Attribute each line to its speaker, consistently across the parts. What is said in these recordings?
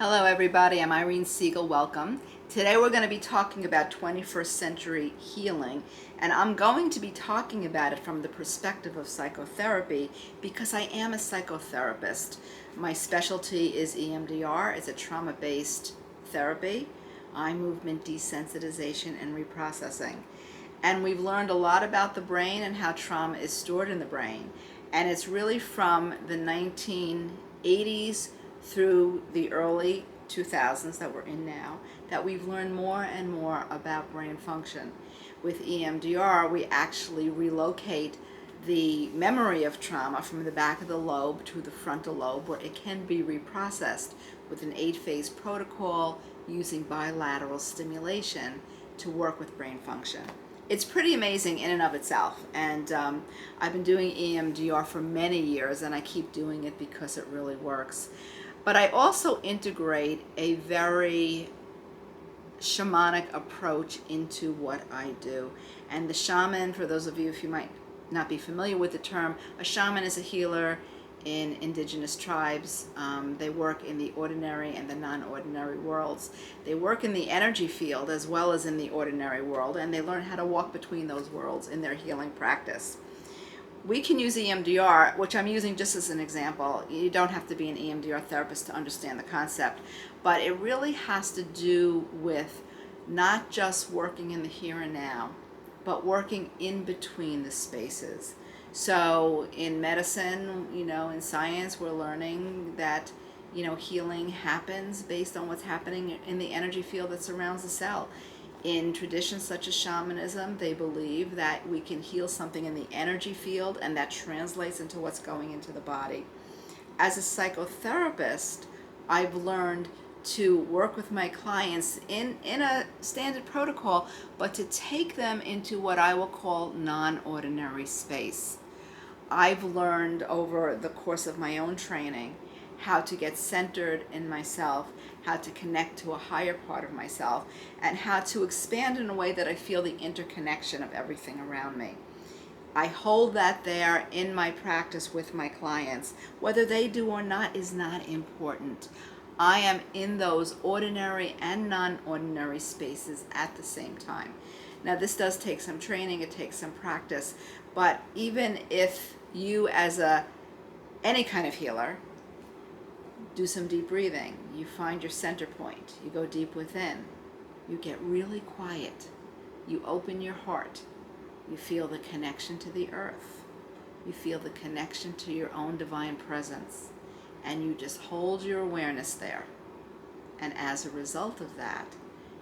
Speaker 1: Hello everybody, I'm Irene Siegel, welcome. Today we're going to be talking about 21st century healing, and I'm going to be talking about it from the perspective of psychotherapy because I am a psychotherapist. My specialty is EMDR. It's a trauma-based therapy, eye movement desensitization and reprocessing. And we've learned a lot about the brain and how trauma is stored in the brain. And it's really from the 1980s through the early 2000s that we're in now that we've learned more and more about brain function. With EMDR, we actually relocate the memory of trauma from the back of the lobe to the frontal lobe, where it can be reprocessed with an 8-phase protocol using bilateral stimulation to work with brain function. It's pretty amazing in and of itself, and I've been doing EMDR for many years, and I keep doing it because it really works. But I also integrate a very shamanic approach into what I do. And the shaman, for those of you if you might not be familiar with the term, a shaman is a healer in indigenous tribes. They work in the ordinary and the non-ordinary worlds. They work in the energy field as well as in the ordinary world, and they learn how to walk between those worlds in their healing practice. We can use EMDR, which I'm using just as an example. You don't have to be an EMDR therapist to understand the concept, but it really has to do with not just working in the here and now, but working in between the spaces. So in medicine, in science, we're learning that, healing happens based on what's happening in the energy field that surrounds the cell. In traditions such as shamanism, they believe that we can heal something in the energy field, and that translates into what's going into the body. As a psychotherapist, I've learned to work with my clients in a standard protocol, but to take them into what I will call non-ordinary space. I've learned over the course of my own training how to get centered in myself, how to connect to a higher part of myself, and how to expand in a way that I feel the interconnection of everything around me. I hold that there in my practice with my clients. Whether they do or not is not important. I am in those ordinary and non-ordinary spaces at the same time. Now, this does take some training, it takes some practice, but even if you as any kind of healer do some deep breathing, you find your center point, you go deep within, you get really quiet, you open your heart, you feel the connection to the earth, you feel the connection to your own divine presence, and you just hold your awareness there. And as a result of that,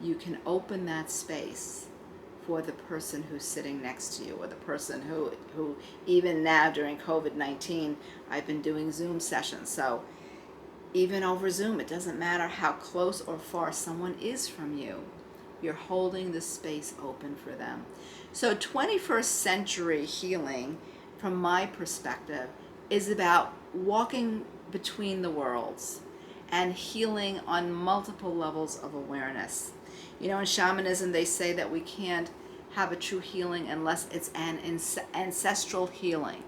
Speaker 1: you can open that space for the person who's sitting next to you, or the person who even now during COVID-19, I've been doing Zoom sessions. So even over Zoom, it doesn't matter how close or far someone is from you, you're holding the space open for them. So 21st century healing, from my perspective, is about walking between the worlds and healing on multiple levels of awareness. In shamanism, they say that we can't have a true healing unless it's an ancestral healing,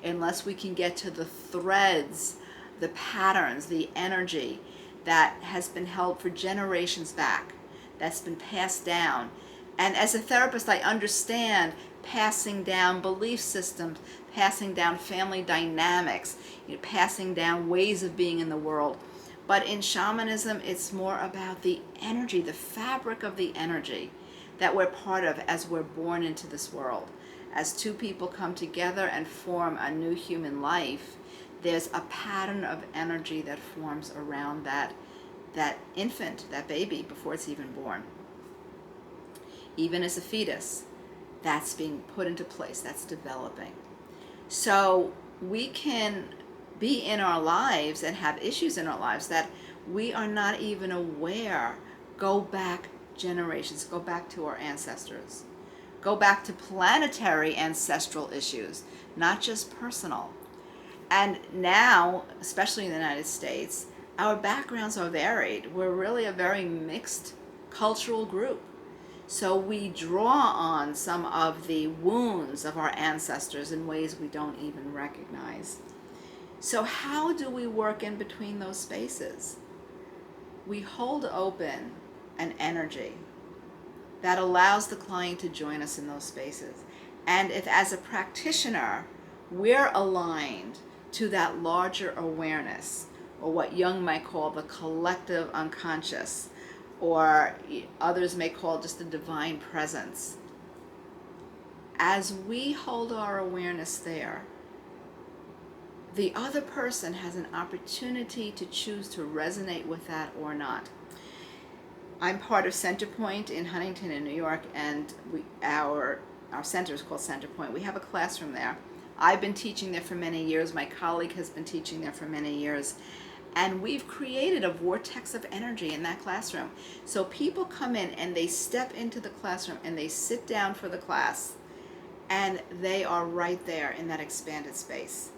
Speaker 1: unless we can get to the threads, the patterns, the energy that has been held for generations back, that's been passed down. And as a therapist, I understand passing down belief systems, passing down family dynamics, passing down ways of being in the world. But in shamanism, it's more about the energy, the fabric of the energy that we're part of as we're born into this world. As two people come together and form a new human life, there's a pattern of energy that forms around that infant, that baby, before it's even born. Even as a fetus, that's being put into place, that's developing. So we can be in our lives and have issues in our lives that we are not even aware go back generations, go back to our ancestors, go back to planetary ancestral issues, not just personal. And now, especially in the United States, our backgrounds are varied. We're really a very mixed cultural group. So we draw on some of the wounds of our ancestors in ways we don't even recognize. So how do we work in between those spaces? we hold open an energy that allows the client to join us in those spaces. And if, as a practitioner, we're aligned to that larger awareness, or what Jung might call the collective unconscious, or others may call just the divine presence, as we hold our awareness there, the other person has an opportunity to choose to resonate with that or not. I'm part of Centerpoint in Huntington in New York, and our center is called Centerpoint. We have a classroom there. I've been teaching there for many years. My colleague has been teaching there for many years. And we've created a vortex of energy in that classroom. So people come in and they step into the classroom and they sit down for the class, and they are right there in that expanded space.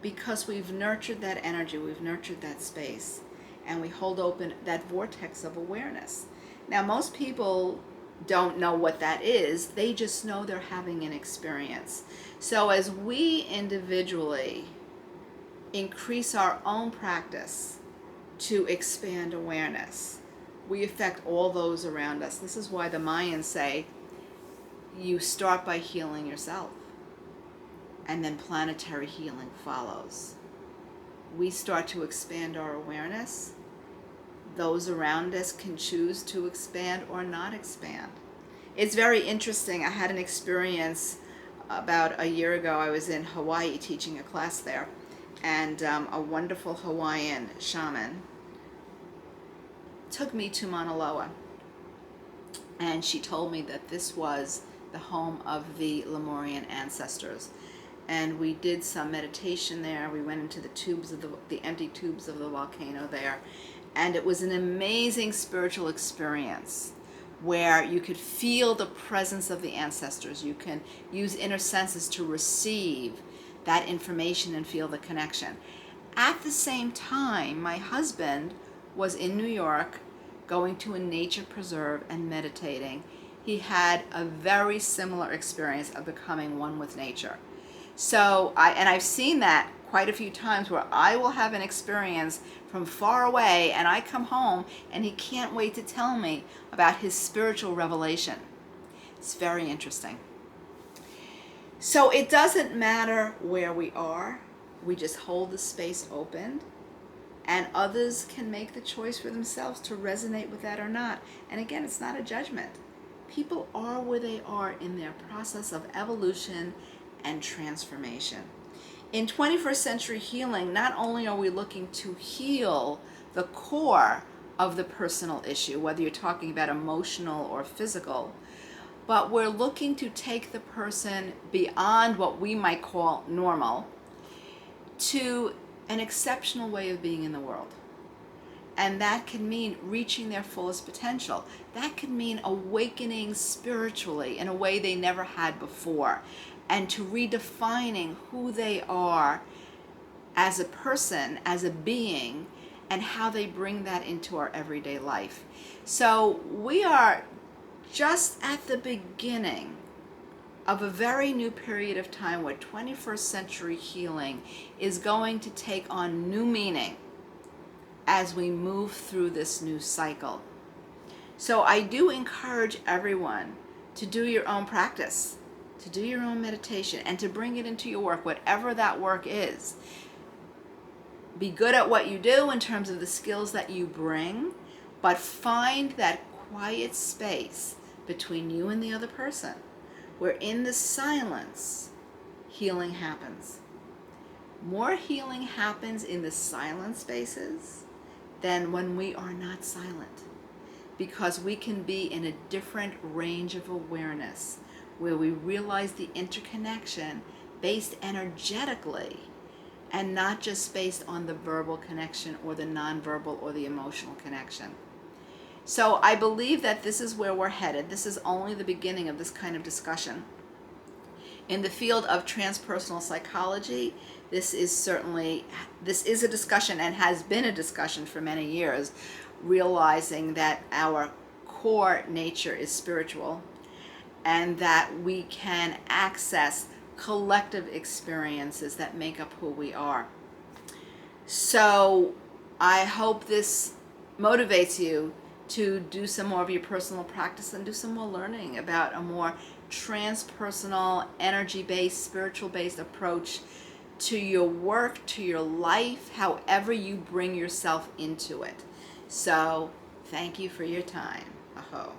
Speaker 1: Because we've nurtured that energy, we've nurtured that space, and we hold open that vortex of awareness. Now, most people don't know what that is. They just know they're having an experience. So as we individually increase our own practice to expand awareness, we affect all those around us. This is why the Mayans say you start by healing yourself, and then planetary healing follows. We start to expand our awareness. Those around us can choose to expand or not expand. It's very interesting. I had an experience about a year ago. I was in Hawaii teaching a class there, and a wonderful Hawaiian shaman took me to Mauna Loa, and she told me that this was the home of the Lemurian ancestors. And we did some meditation there. We went into the tubes of the empty tubes of the volcano there, and it was an amazing spiritual experience where you could feel the presence of the ancestors. You can use inner senses to receive that information and feel the connection. At the same time, my husband was in New York going to a nature preserve and meditating. He had a very similar experience of becoming one with nature. So I've seen that quite a few times, where I will have an experience from far away and I come home and he can't wait to tell me about his spiritual revelation. It's very interesting. So it doesn't matter where we are. We just hold the space open, and others can make the choice for themselves to resonate with that or not. And again, it's not a judgment. People are where they are in their process of evolution and transformation. In 21st century healing, not only are we looking to heal the core of the personal issue, whether you're talking about emotional or physical, but we're looking to take the person beyond what we might call normal to an exceptional way of being in the world. And that can mean reaching their fullest potential. That can mean awakening spiritually in a way they never had before, and to redefining who they are as a person, as a being, and how they bring that into our everyday life. So we are just at the beginning of a very new period of time where 21st century healing is going to take on new meaning as we move through this new cycle. So I do encourage everyone to do your own practice, to do your own meditation, and to bring it into your work, whatever that work is. Be good at what you do in terms of the skills that you bring, but find that quiet space between you and the other person, where in the silence, healing happens. More healing happens in the silent spaces than when we are not silent, because we can be in a different range of awareness where we realize the interconnection based energetically and not just based on the verbal connection or the nonverbal or the emotional connection. So I believe that this is where we're headed. This is only the beginning of this kind of discussion. In the field of transpersonal psychology, this is a discussion, and has been a discussion for many years, realizing that our core nature is spiritual, and that we can access collective experiences that make up who we are. So I hope this motivates you to do some more of your personal practice and do some more learning about a more transpersonal, energy-based, spiritual-based approach to your work, to your life, however you bring yourself into it. So, thank you for your time. Aho.